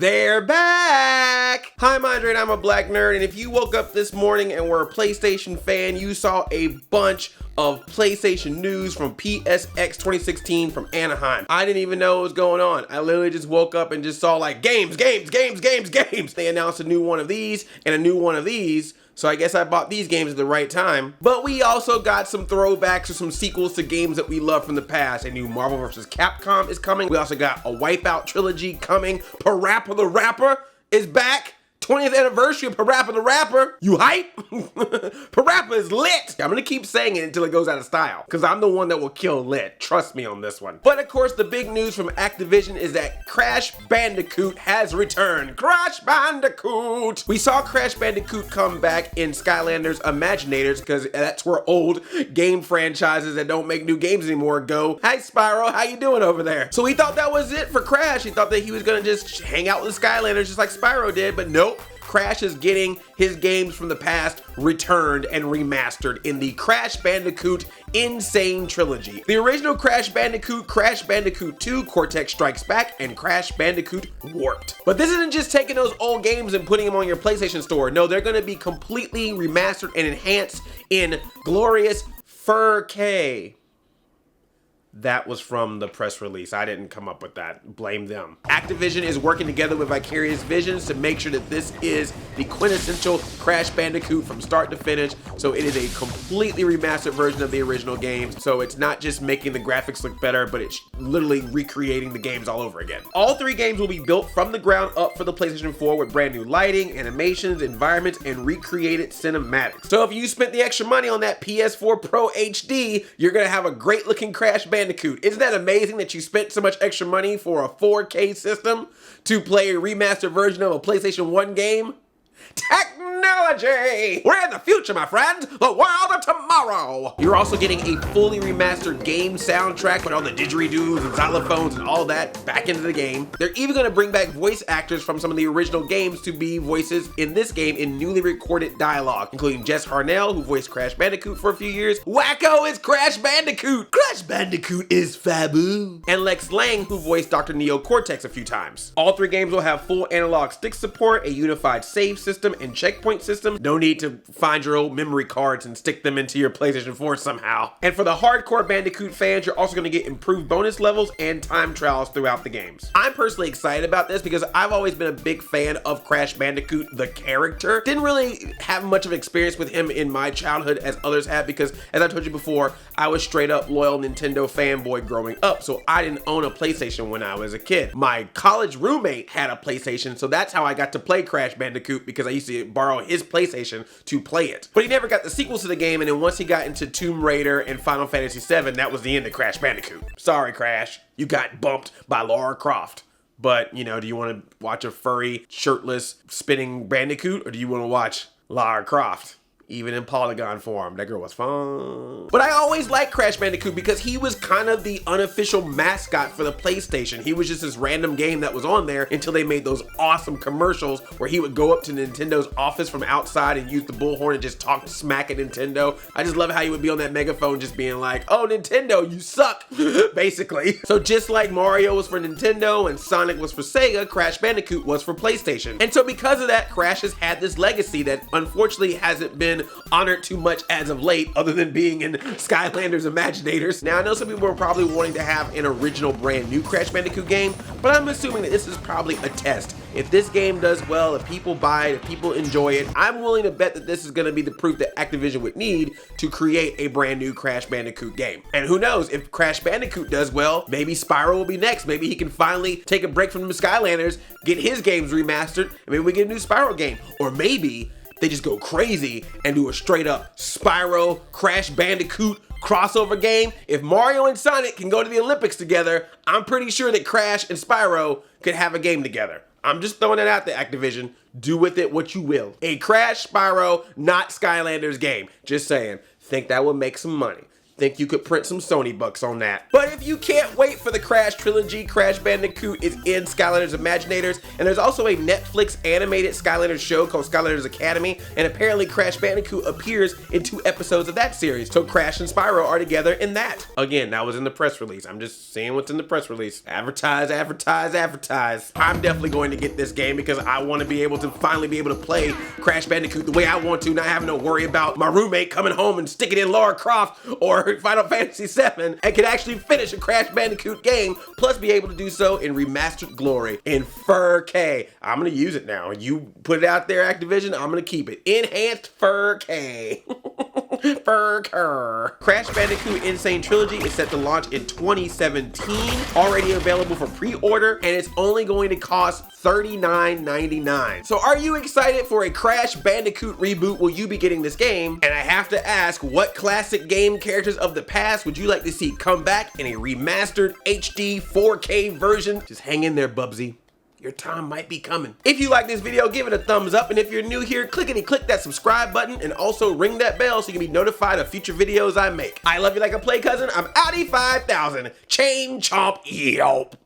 They're back! Hi, I'm Andre and I'm a black nerd, and if you woke up this morning and were a PlayStation fan, you saw a bunch of PlayStation news from PSX 2016 from Anaheim. I didn't even know what was going on. I literally just woke up and just saw like games. They announced a new one of these and a new one of these. So I guess I bought these games at the right time. But we also got some throwbacks or some sequels to games that we love from the past. A new Marvel vs. Capcom is coming. We also got a Wipeout trilogy coming. Parappa the Rapper is back. 20th anniversary of Parappa the Rapper. You hype? Parappa is lit. I'm gonna keep saying it until it goes out of style, because I'm the one that will kill lit. Trust me on this one. But of course, the big news from Activision is that Crash Bandicoot has returned. Crash Bandicoot! We saw Crash Bandicoot come back in Skylanders Imaginators, because that's where old game franchises that don't make new games anymore go. Hi Spyro, how you doing over there? So we thought that was it for Crash. He thought that he was gonna just hang out with the Skylanders just like Spyro did, but nope. Crash is getting his games from the past returned and remastered in the Crash Bandicoot N Sane Trilogy. The original Crash Bandicoot, Crash Bandicoot 2, Cortex Strikes Back, and Crash Bandicoot Warped. But this isn't just taking those old games and putting them on your PlayStation Store. No, they're gonna be completely remastered and enhanced in glorious 4K. That was from the press release. I didn't come up with that. Blame them. Activision is working together with Vicarious Visions to make sure that this is the quintessential Crash Bandicoot from start to finish. So it is a completely remastered version of the original games. So it's not just making the graphics look better, but it's literally recreating the games all over again. All three games will be built from the ground up for the PlayStation 4 with brand new lighting, animations, environments, and recreated cinematics. So if you spent the extra money on that PS4 Pro HD, you're gonna have a great looking Crash Bandicoot. Isn't that amazing that you spent so much extra money for a 4K system to play a remastered version of a PlayStation 1 game? Technology! We're in the future, my friend! The world of tomorrow! You're also getting a fully remastered game soundtrack with all the didgeridoos and xylophones and all that back into the game. They're even gonna bring back voice actors from some of the original games to be voices in this game in newly recorded dialogue, including Jess Harnell, who voiced Crash Bandicoot for a few years. Wacko is Crash Bandicoot! Crash Bandicoot is Fabu! And Lex Lang, who voiced Dr. Neo Cortex a few times. All three games will have full analog stick support, a unified save system, and checkpoint system. No need to find your old memory cards and stick them into your PlayStation 4 somehow. And for the hardcore Bandicoot fans, you're also going to get improved bonus levels and time trials throughout the games. I'm personally excited about this because I've always been a big fan of Crash Bandicoot, the character. Didn't really have much of experience with him in my childhood as others have because, as I told you before, I was straight up loyal Nintendo fanboy growing up, so I didn't own a PlayStation when I was a kid. My college roommate had a PlayStation, so that's how I got to play Crash Bandicoot, because I used to borrow his PlayStation to play it. But he never got the sequels to the game, and then once he got into Tomb Raider and Final Fantasy VII, that was the end of Crash Bandicoot. Sorry, Crash. You got bumped by Lara Croft. But, you know, do you want to watch a furry, shirtless, spinning Bandicoot, or do you want to watch Lara Croft? Even in polygon form, that girl was fun. But I always liked Crash Bandicoot because he was kind of the unofficial mascot for the PlayStation. He was just this random game that was on there until they made those awesome commercials where he would go up to Nintendo's office from outside and use the bullhorn and just talk smack at Nintendo. I just love how he would be on that megaphone just being like, oh, Nintendo, you suck, basically. So just like Mario was for Nintendo and Sonic was for Sega, Crash Bandicoot was for PlayStation. And so because of that, Crash has had this legacy that unfortunately hasn't been honored too much as of late, other than being in Skylanders Imaginators. Now, I know some people are probably wanting to have an original brand new Crash Bandicoot game, but I'm assuming that this is probably a test. If this game does well, if people buy it, if people enjoy it, I'm willing to bet that this is going to be the proof that Activision would need to create a brand new Crash Bandicoot game. And who knows, if Crash Bandicoot does well, maybe Spyro will be next. Maybe he can finally take a break from the Skylanders, get his games remastered, and maybe we get a new Spyro game. Or maybe they just go crazy and do a straight up Spyro Crash Bandicoot crossover game. If Mario and Sonic can go to the Olympics together, I'm pretty sure that Crash and Spyro could have a game together. I'm just throwing it out there, Activision. Do with it what you will. A Crash Spyro, not Skylanders game. Just saying. Think that would make some money. think you could print some Sony bucks on that. But if you can't wait for the Crash trilogy, Crash Bandicoot is in Skylanders Imaginators, and there's also a Netflix animated Skylanders show called Skylanders Academy, and apparently Crash Bandicoot appears in 2 episodes of that series, so Crash and Spyro are together in that. Again, that was in the press release. I'm just saying what's in the press release. Advertise, advertise, advertise. I'm definitely going to get this game because I want to be able to finally be able to play Crash Bandicoot the way I want to, not having to worry about my roommate coming home and sticking in Lara Croft or Final Fantasy VII, and can actually finish a Crash Bandicoot game, plus be able to do so in remastered glory in 4K. I'm gonna use it now. You put it out there, Activision, I'm gonna keep it. Enhanced 4K. Crash Bandicoot N Sane Trilogy is set to launch in 2017, already available for pre-order, and it's only going to cost $39.99. So are you excited for a Crash Bandicoot reboot? Will you be getting this game? And I have to ask, what classic game characters of the past would you like to see come back in a remastered HD 4K version? Just hang in there, Bubsy. Your time might be coming. If you like this video, give it a thumbs up, and if you're new here, click that subscribe button, and also ring that bell so you can be notified of future videos I make. I love you like a play cousin. I'm Audi 5000. Chain chomp yelp.